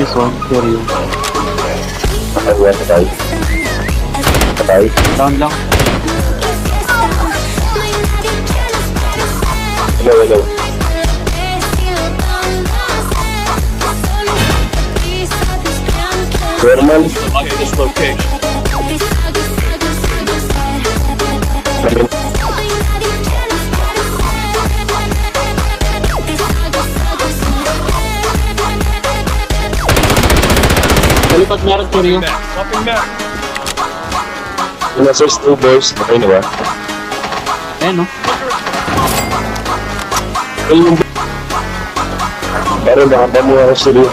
Nice one, Seryo. Patay. Patay. Down lang. Hello. Normal. Mark this location. Sa likod meron, Seryo. Swapping back. Yung nasa two boys, okay na ba? Ayan, no? Ayun. Pero baka pa mo ako sila.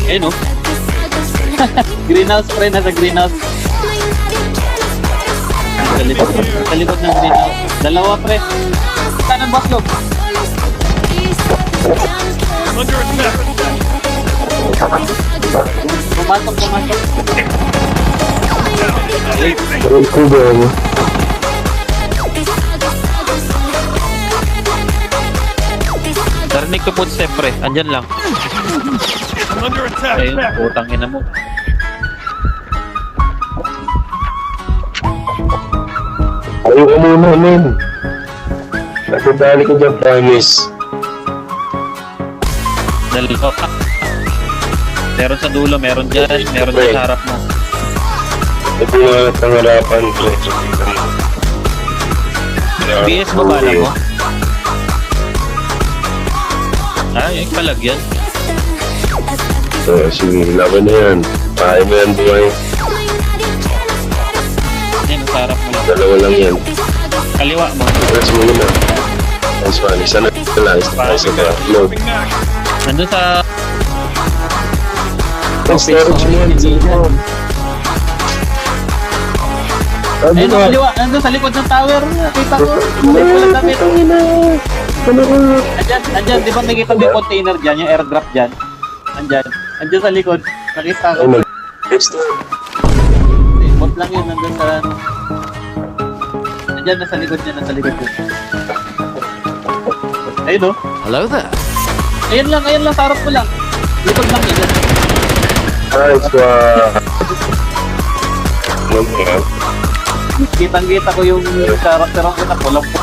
Ayan, no? Greenhouse, pre. Nasa greenhouse. Sa likod ng greenhouse. Dalawa, pre. Kanan, Baslog. Under attack. Pumasok. Pero kubo mo. Narinig ko footstep pre, andyan lang. I'm under attack. Ayun, Back. putang ina mo. Ayaw ka muna, men. Natadali ko dyan, promise. Dalawa pa. Meron sa dulo, meron dyan, meron dyan sa harap mo. Ito nga pangarapan ko. BS mo ba mo? Ay, palagyan. So, sige, laban na yan. Kaya mo yan, buhay. Yan, sa harap mo lang. Dalawa lang yan. Kaliwa mo. Press mo muna. Nice one. Isa na lang. Isa pa. Load. Swapping back. Nandun sa... Storage mo yan. Sabi Ayun, na. no, kaliwa. Nandun sa likod ng tower. Nakita ko. Hindi ko lang damit. Andyan, di ba may kita may container dyan, yung airdrop dyan? Andyan sa likod, nakita ko. Ay, mag-text na. Bot lang yun, nandun sa ano. Andyan, nasa likod niya. Ayun, no? Hello there. Ayun lang, sa harap ko lang. Likod lang yun. Nice one. Kitang-kita ko yung karakter ko na pulang po.